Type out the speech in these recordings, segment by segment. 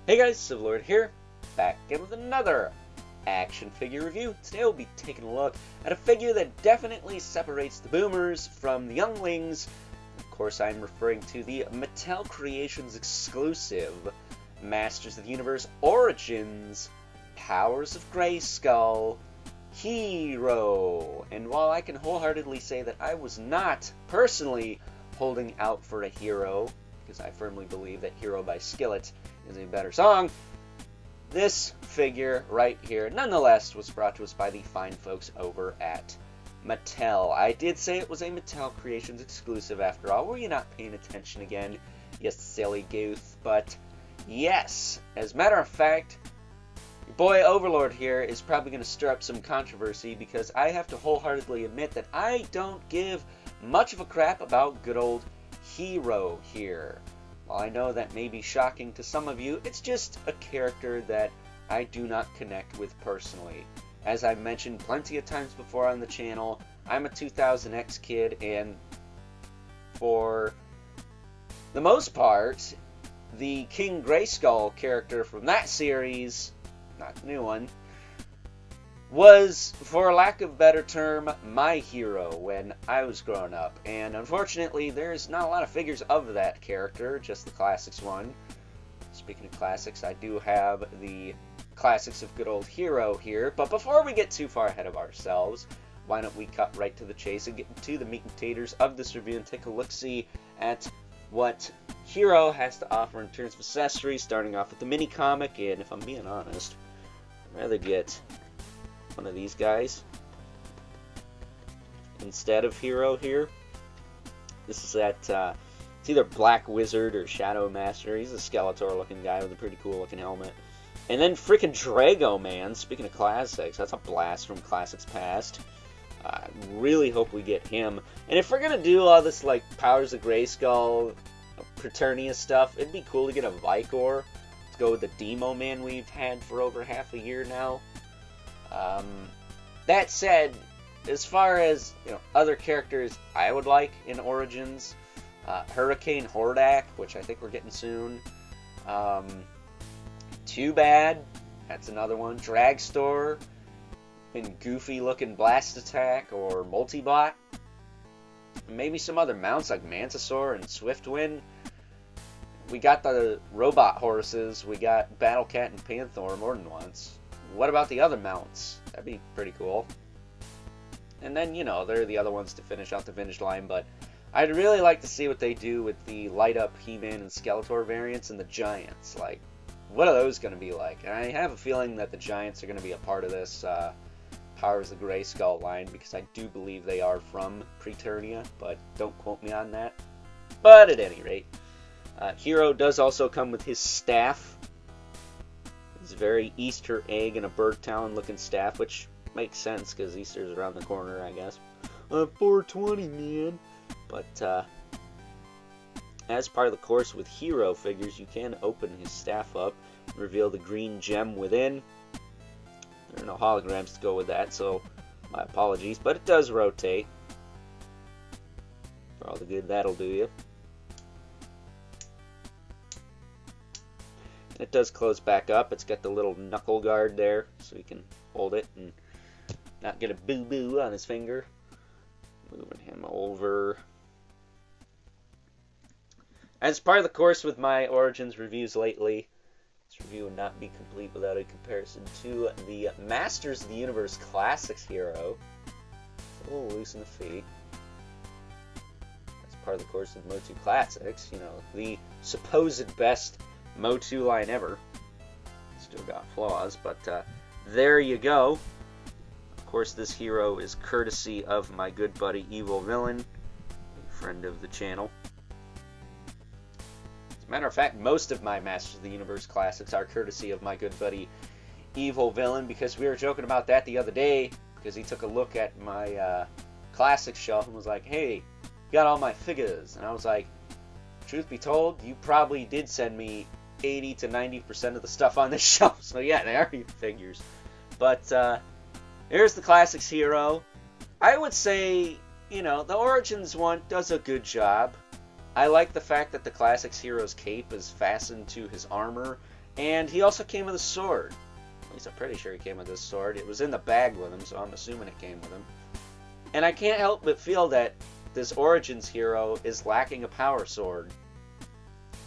Hey guys, Civilord here, back again with another action figure review. Today we'll be taking a look at a figure that definitely separates the boomers from the younglings. Of course, I'm referring to the Mattel Creations exclusive Masters of the Universe Origins Powers of Greyskull Hero. And while I can wholeheartedly say that I was not personally holding out for a hero, because I firmly believe that Hero by Skillet is a better song, this figure right here nonetheless was brought to us by the fine folks over at Mattel. I did say it was a Mattel Creations exclusive after all. Were you not paying attention again, you silly goof? But yes, as a matter of fact, your boy Overlord here is probably going to stir up some controversy because I have to wholeheartedly admit that I don't give much of a crap about good old Hero here. While I know that may be shocking to some of you, it's just a character that I do not connect with personally. As I've mentioned plenty of times before on the channel, I'm a 2000X kid, and for the most part, the King Greyskull character from that series, not the new one, was, for lack of a better term, my hero when I was growing up. And unfortunately, there's not a lot of figures of that character, just the Classics one. Speaking of Classics, I do have the Classics of good old Hero here. But before we get too far ahead of ourselves, why don't we cut right to the chase and get into the meat and taters of this review and take a look-see at what Hero has to offer in terms of accessories, starting off with the mini-comic. And if I'm being honest, I'd rather get one of these guys instead of Hero here. This is that it's either Black Wizard or Shadow Master. He's a Skeletor looking guy with a pretty cool looking helmet. And then freaking Drago Man, speaking of classics, that's a blast from Classics Past. I really hope we get him. And if we're gonna do all this like Powers of Greyskull, Preternia stuff, it'd be cool to get a Vicor. Let's go with the Demo Man we've had for over half a year now. That said, as far as other characters I would like in Origins, Hurricane Hordak, which I think we're getting soon. Too Bad, that's another one. Dragstore, and goofy looking Blast Attack or Multibot. Maybe some other mounts like Mantisaur and Swiftwind. We got the robot horses. We got Battlecat and Panther more than once. What about the other mounts? That'd be pretty cool. And then, there are the other ones to finish out the vintage line, but I'd really like to see what they do with the light-up He-Man and Skeletor variants and the Giants. Like, what are those going to be like? And I have a feeling that the Giants are going to be a part of this Powers of Greyskull line, because I do believe they are from Preternia, but don't quote me on that. But at any rate, Hero does also come with his staff. It's a very Easter egg and a bird talon looking staff, which makes sense because Easter's around the corner, I guess. 420, man. But as part of the course with Hero figures, you can open his staff up and reveal the green gem within. There are no holograms to go with that, so my apologies. But it does rotate. For all the good that'll do you. It does close back up. It's got the little knuckle guard there, so you can hold it and not get a boo-boo on his finger. Moving him over. As part of the course with my Origins reviews lately, this review would not be complete without a comparison to the Masters of the Universe Classics Hero. It's a little loose in the feet. As part of the course with MOTU Classics, the supposed best MOTU line ever. Still got flaws, but there you go. Of course, this hero is courtesy of my good buddy Evil Villain, a friend of the channel. As a matter of fact, most of my Masters of the Universe classics are courtesy of my good buddy Evil Villain, because we were joking about that the other day, because he took a look at my classics shelf and was like, "Hey, you got all my figures?" And I was like, truth be told, you probably did send me 80 to 90% of the stuff on this shelf. So yeah, they are your figures. But here's the Classics Hero. I would say, the Origins one does a good job. I like the fact that the Classics Hero's cape is fastened to his armor, And he also came with a sword. At least I'm pretty sure he came with his sword. It was in the bag with him, so I'm assuming it came with him. And I can't help but feel that this Origins hero is lacking a power sword.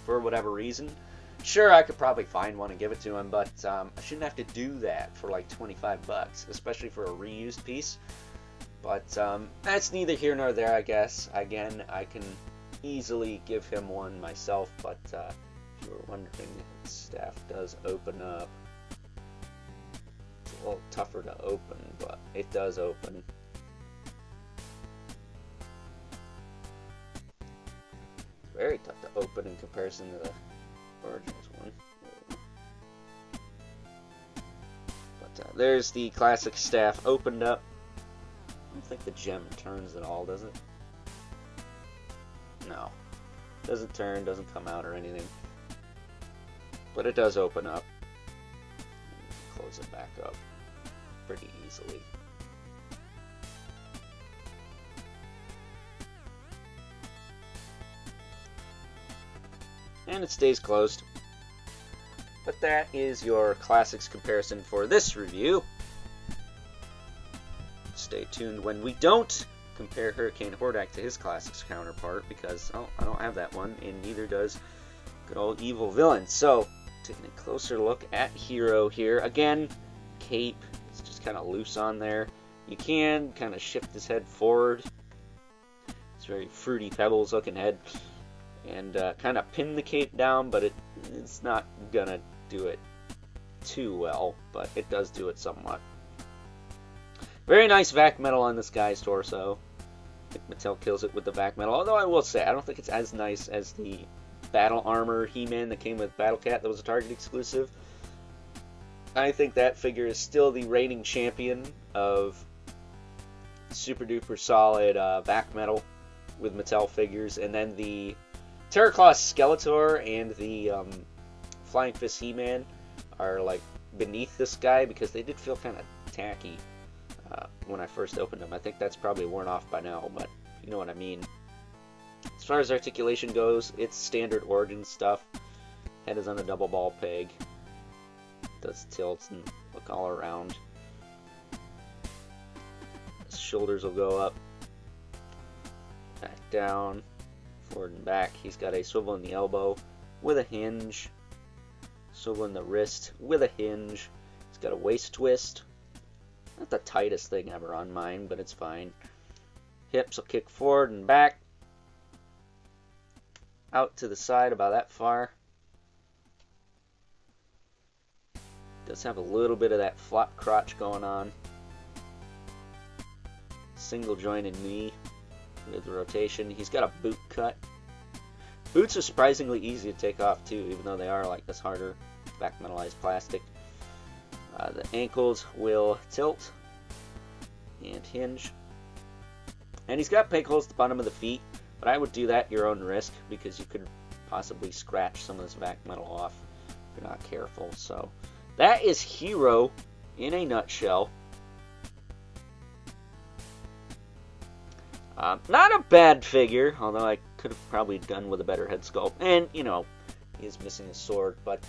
For whatever reason. Sure, I could probably find one and give it to him, but I shouldn't have to do that for like 25 bucks, especially for a reused piece. But that's neither here nor there, I guess. Again, I can easily give him one myself, but if you were wondering, the staff does open up. It's a little tougher to open, but it does open. It's very tough to open in comparison to the Origins one. But there's the classic staff opened up. I don't think the gem turns at all, does it? No. Doesn't turn, doesn't come out or anything. But it does open up. Close it back up pretty easily. And it stays closed. But that is your classics comparison for this review. Stay tuned when we don't compare Hurricane Hordak to his classics counterpart, because I don't have that one, and neither does good old Evil Villain. So, taking a closer look at Hero here. Again, cape is just kind of loose on there. You can kind of shift his head forward. It's very Fruity Pebbles looking head. And kind of pin the cape down, but it's not gonna do it too well, but it does do it somewhat. Very nice vac metal on this guy's torso. I think Mattel kills it with the vac metal, although I will say, I don't think it's as nice as the Battle Armor He-Man that came with Battle Cat that was a Target exclusive. I think that figure is still the reigning champion of super duper solid vac metal with Mattel figures, and then the Terraclaw Skeletor and the Flying Fist He-Man are like beneath this guy because they did feel kind of tacky when I first opened them. I think that's probably worn off by now, but you know what I mean. As far as articulation goes, it's standard Origin stuff. Head is on a double ball peg. Does tilts and look all around. His shoulders will go up, back down, forward and back. He's got a swivel in the elbow with a hinge, swivel in the wrist with a hinge. He's got a waist twist. Not the tightest thing ever on mine, but it's fine. Hips will kick forward and back, out to the side about that far. Does have a little bit of that flop crotch going on. Single jointed knee with rotation. He's got a boot cut. Boots are surprisingly easy to take off too, even though they are like this harder back metallized plastic. The ankles will tilt and hinge. And he's got peg holes at the bottom of the feet, but I would do that at your own risk because you could possibly scratch some of this vac metal off if you're not careful. So that is Hero in a nutshell. Not a bad figure, although I could have probably done with a better head sculpt. And, you know, he is missing a sword, but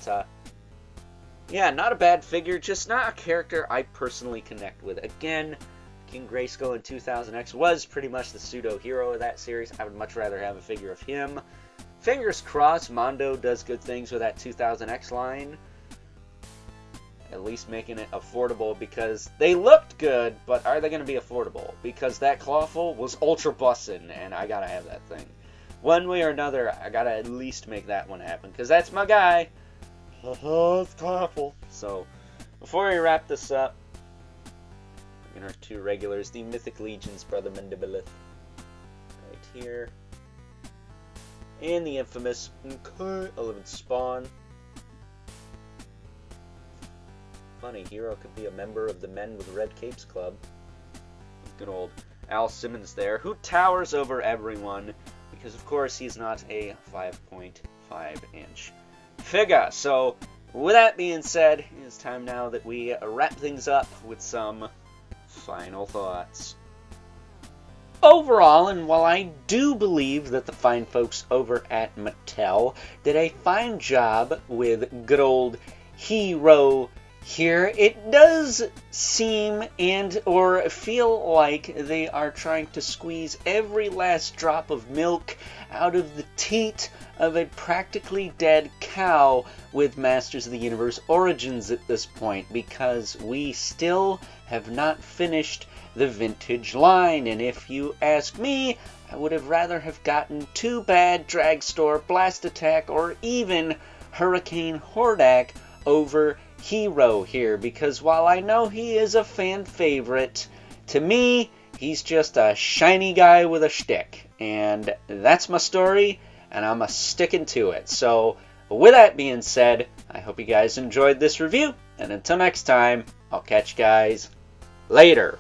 yeah, not a bad figure, just not a character I personally connect with. Again, King Greyskull in 2000X was pretty much the pseudo-hero of that series. I would much rather have a figure of him. Fingers crossed, Mondo does good things with that 2000X line. At least making it affordable, because they looked good, but are they going to be affordable? Because that Clawful was ultra bussin', and I gotta have that thing. One way or another, I gotta at least make that one happen, because that's my guy. It's Clawful. So, before we wrap this up, in our two regulars, the Mythic Legion's Brother Mandibilith, right here, and the infamous 11 Spawn. Funny, Hero could be a member of the Men with Red Capes Club. Good old Al Simmons there, who towers over everyone, because of course he's not a 5.5-inch figure. So, with that being said, it's time now that we wrap things up with some final thoughts. overall, and while I do believe that the fine folks over at Mattel did a fine job with good old Hero here, it does seem and or feel like they are trying to squeeze every last drop of milk out of the teat of a practically dead cow with Masters of the Universe Origins at this point, because we still have not finished the vintage line. And if you ask me, I would have rather have gotten Too Bad, Dragstore, Blast Attack, or even Hurricane Hordak over Hero here, because while I know he is a fan favorite, to me, he's just a shiny guy with a shtick. And that's my story, and I'm sticking to it. So, with that being said, I hope you guys enjoyed this review, and until next time, I'll catch you guys later.